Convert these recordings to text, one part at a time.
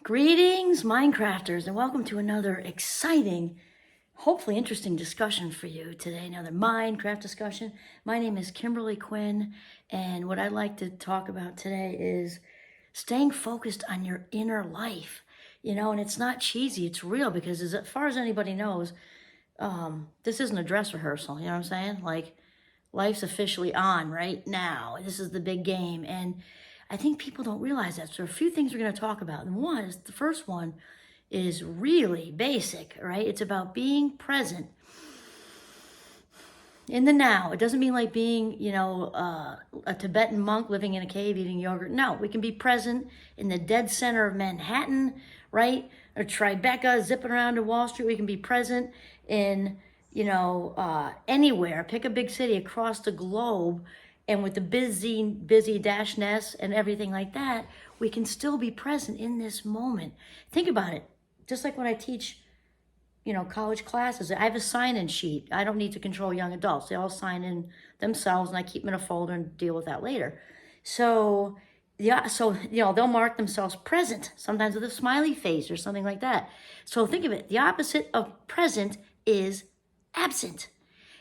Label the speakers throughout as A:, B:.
A: Greetings, Minecrafters, and welcome to another exciting, hopefully interesting discussion for you today. Another Minecraft discussion. My name is Kimberly Quinn, and what I'd like to talk about today is staying focused on your inner life. And it's not cheesy, it's real, because as far as anybody knows, this isn't a dress rehearsal, you know what I'm saying? Like, life's officially on right now. This is the big game, and I think people don't realize that. So a few things we're going to talk about. And the first one is really basic, right? It's about being present in the now. It doesn't mean like being, a Tibetan monk living in a cave eating yogurt. No, we can be present in the dead center of Manhattan, right? Or Tribeca, zipping around to Wall Street. We can be present in, anywhere. Pick a big city across the globe, and with the busy dash ness and everything like that, we can still be present in this moment. Think about it. Just like when I teach, college classes, I have a sign-in sheet. I don't need to control young adults. They all sign in themselves, and I keep them in a folder and deal with that later. So, yeah, they'll mark themselves present, sometimes with a smiley face or something like that. So think of it. The opposite of present is absent.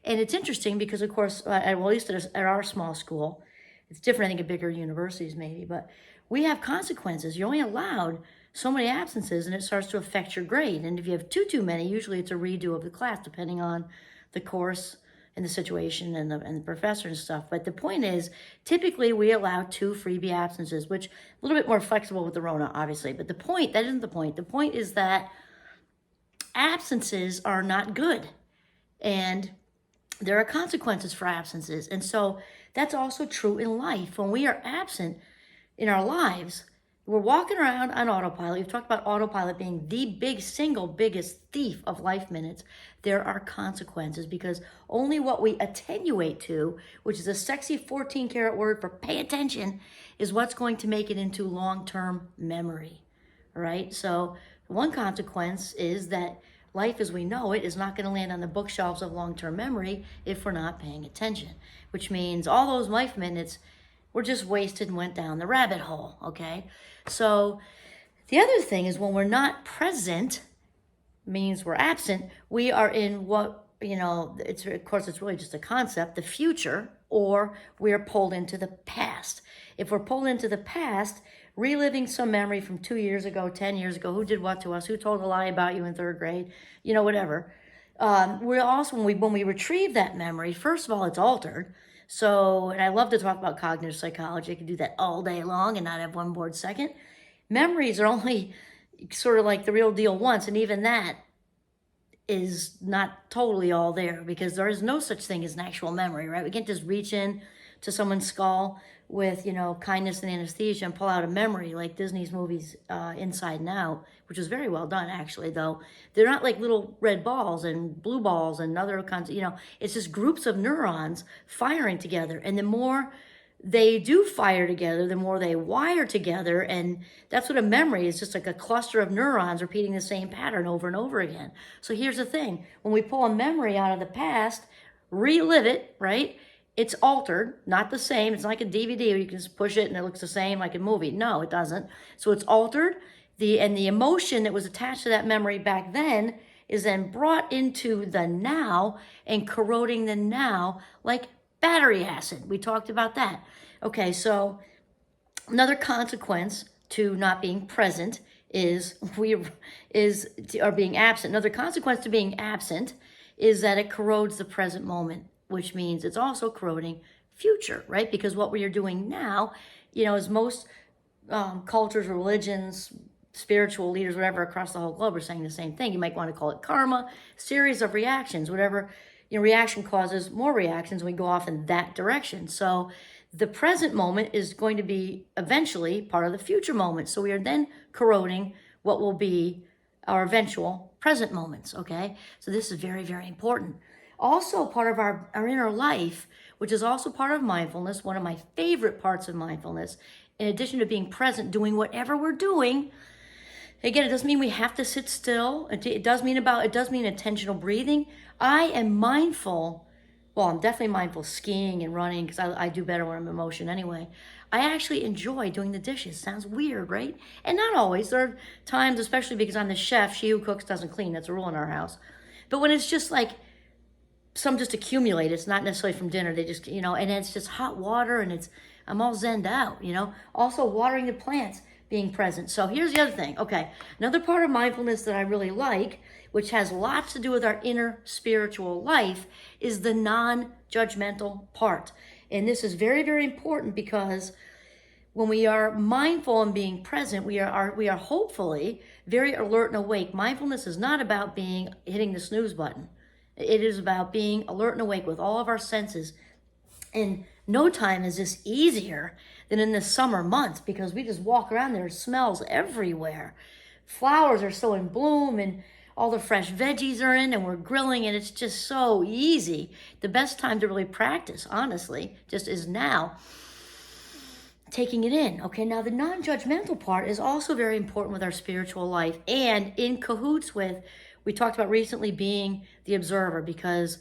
A: And it's interesting because, of course, at least at our small school, it's different, I think, at bigger universities maybe, but we have consequences. You're only allowed so many absences, and it starts to affect your grade. And if you have too many, usually it's a redo of the class, depending on the course and the situation and the professor and stuff. But the point is, typically we allow 2 freebie absences, which a little bit more flexible with the Rona, obviously. But that isn't the point. The point is that absences are not good. And there are consequences for absences. And so that's also true in life. When we are absent in our lives, we're walking around on autopilot. We've talked about autopilot being the single biggest thief of life minutes. There are consequences because only what we attenuate to, which is a sexy 14-karat word for pay attention, is what's going to make it into long-term memory, right? So one consequence is that life as we know it is not going to land on the bookshelves of long-term memory if we're not paying attention, which means all those life minutes were just wasted and went down the rabbit hole, okay? So the other thing is when we're not present, means we're absent, we are in what, of course, it's really just a concept, the future, or we're pulled into the past. If we're pulled into the past, reliving some memory from 2 years ago, 10 years ago, who did what to us, who told a lie about you in 3rd grade, whatever. We're also, when we retrieve that memory, first of all, it's altered. So, and I love to talk about cognitive psychology. I could do that all day long and not have one bored second. Memories are only sort of like the real deal once, and even that is not totally all there because there is no such thing as an actual memory, right? We can't just reach in to someone's skull with, kindness and anesthesia and pull out a memory like Disney's movies Inside and Out, which was very well done, actually, though. They're not like little red balls and blue balls and other kinds of, it's just groups of neurons firing together. And the more they do fire together, the more they wire together. And that's what a memory is, just like a cluster of neurons repeating the same pattern over and over again. So here's the thing. When we pull a memory out of the past, relive it, right? It's altered, not the same. It's not like a DVD where you can just push it and it looks the same like a movie. No, it doesn't. So it's altered. The emotion that was attached to that memory back then is then brought into the now and corroding the now like battery acid. We talked about that. Okay, so another consequence to not being present or being absent. Another consequence to being absent is that it corrodes the present moment, which means it's also corroding future, right? Because what we are doing now, as most cultures, religions, spiritual leaders, whatever, across the whole globe are saying the same thing. You might want to call it karma, series of reactions, whatever. Reaction causes more reactions. We go off in that direction. So the present moment is going to be eventually part of the future moment. So we are then corroding what will be our eventual present moments, okay? So this is very, very important. Also part of our inner life, which is also part of mindfulness, one of my favorite parts of mindfulness, in addition to being present, doing whatever we're doing. Again, it doesn't mean we have to sit still. It does mean intentional breathing. I am mindful well, I'm definitely mindful skiing and running because I do better when I'm in motion anyway. I actually enjoy doing the dishes. Sounds weird, right? And not always. There are times, especially because I'm the chef, she who cooks doesn't clean. That's a rule in our house. But when it's just like some just accumulate, it's not necessarily from dinner. They just, and it's just hot water and I'm all zenned out. Also watering the plants, being present. So here's the other thing. Okay, another part of mindfulness that I really like, which has lots to do with our inner spiritual life, is the non-judgmental part. And this is very, very important because when we are mindful and being present, we are hopefully very alert and awake. Mindfulness is not about hitting the snooze button. It is about being alert and awake with all of our senses. And no time is this easier than in the summer months because we just walk around, there smells everywhere. Flowers are so in bloom and all the fresh veggies are in and we're grilling and it's just so easy. The best time to really practice, honestly, just is now. Taking it in. Okay, now the non-judgmental part is also very important with our spiritual life and in cahoots with, we talked about recently being the observer, because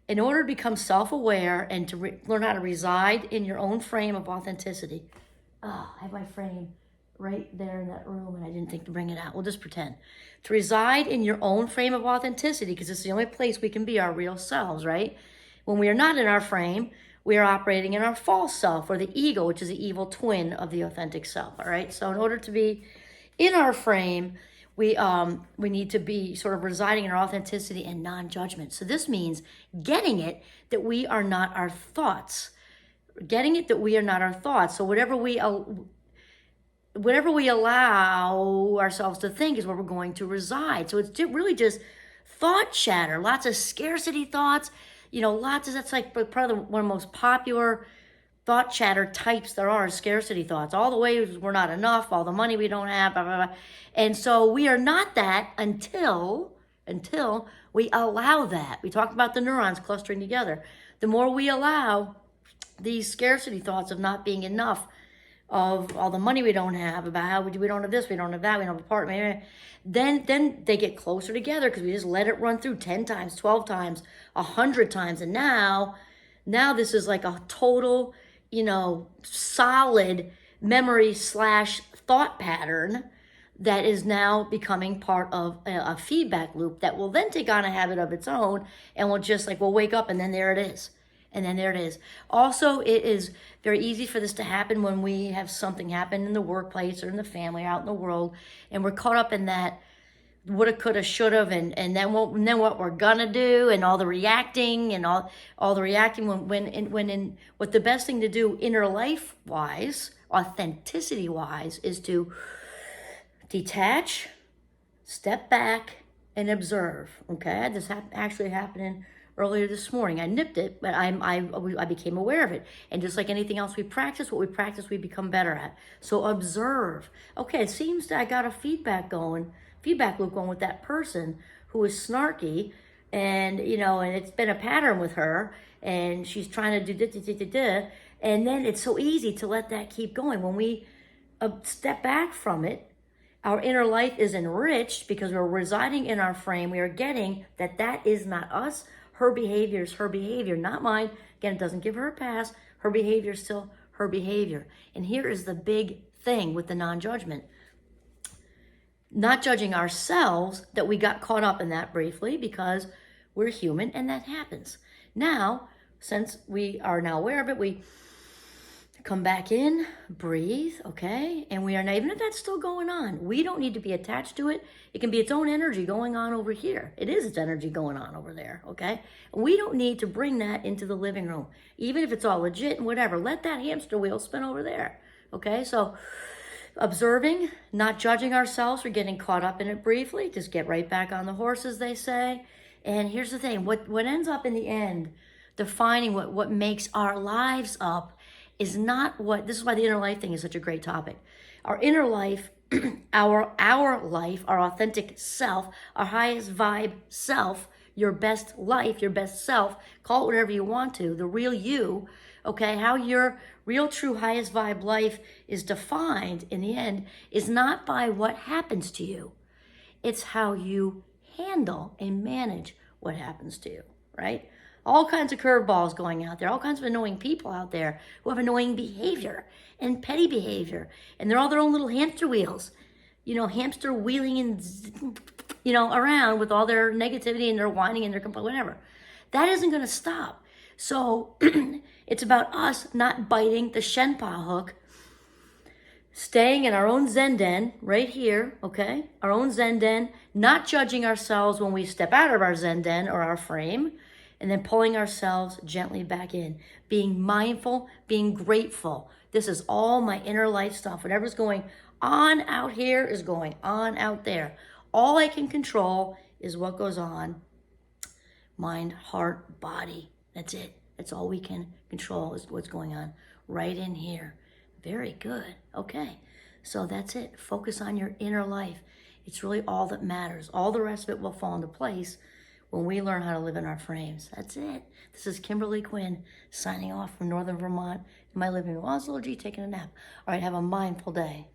A: in order to become self-aware and to learn how to reside in your own frame of authenticity. I have my frame right there in that room and I didn't think to bring it out. We'll just pretend. To reside in your own frame of authenticity, because it's the only place we can be our real selves, right? When we are not in our frame, we are operating in our false self, or the ego, which is the evil twin of the authentic self, all right? So in order to be in our frame, we need to be sort of residing in our authenticity and non-judgment. So this means getting it that we are not our thoughts. Getting it that we are not our thoughts. So whatever we allow ourselves to think is where we're going to reside. So it's really just thought chatter, lots of scarcity thoughts, that's like probably one of the most popular thought chatter types there are, scarcity thoughts. All the ways we're not enough, all the money we don't have, blah, blah, blah. And so we are not that until we allow that. We talked about the neurons clustering together. The more we allow these scarcity thoughts of not being enough, of all the money we don't have, about how we don't have this, we don't have that, we don't have a partner, then they get closer together because we just let it run through 10 times, 12 times, 100 times. And now this is like a total, solid memory / thought pattern that is now becoming part of a feedback loop that will then take on a habit of its own and will just we'll wake up and then there it is. And then there it is. Also, it is very easy for this to happen when we have something happen in the workplace or in the family or out in the world, and we're caught up in that woulda, coulda, shoulda, and then what we're gonna do, and all the reacting and all the reacting when what the best thing to do inner life wise, authenticity wise, is to detach, step back, and observe. Okay, this actually happening earlier this morning. I nipped it, but I became aware of it. And just like anything else we practice, what we practice, we become better at. So observe. Okay, it seems that I got a feedback loop going with that person who is snarky, and and it's been a pattern with her, and she's trying to do and then it's so easy to let that keep going. When we step back from it, our inner life is enriched because we're residing in our frame. We are getting that is not us. Her behavior is her behavior, not mine. Again, it doesn't give her a pass. Her behavior is still her behavior. And here is the big thing with the non-judgment. Not judging ourselves, that we got caught up in that briefly because we're human and that happens. Now, since we are now aware of it, we come back in, breathe, okay? And we are now, even if that's still going on, we don't need to be attached to it. It can be its own energy going on over here. It is its energy going on over there, okay? And we don't need to bring that into the living room. Even if it's all legit and whatever, let that hamster wheel spin over there, okay? So observing, not judging ourselves for getting caught up in it briefly, just get right back on the horse, as they say. And here's the thing, what ends up in the end, defining what makes our lives up, is not this is why the inner life thing is such a great topic. Our inner life, our life, our authentic self, our highest vibe self, your best life, your best self, call it whatever you want to, the real you, okay, how your real true highest vibe life is defined in the end is not by what happens to you. It's how you handle and manage what happens to you, right? all kinds of curveballs going out there, all kinds of annoying people out there who have annoying behavior and petty behavior. And they're all their own little hamster wheels, hamster wheeling and, around with all their negativity and their whining and their complaint, whatever. That isn't going to stop. So it's about us not biting the Shenpa hook, staying in our own Zen den right here, okay? Our own Zen den, not judging ourselves when we step out of our Zen den or our frame, and then pulling ourselves gently back in. Being mindful, being grateful. This is all my inner life stuff. Whatever's going on out here is going on out there. All I can control is what goes on. Mind, heart, body. That's it. That's all we can control is what's going on right in here. Very good. Okay. So that's it. Focus on your inner life. It's really all that matters. All the rest of it will fall into place when we learn how to live in our frames. That's it. This is Kimberly Quinn signing off from Northern Vermont in my living room. Oslo G taking a nap. All right. Have a mindful day.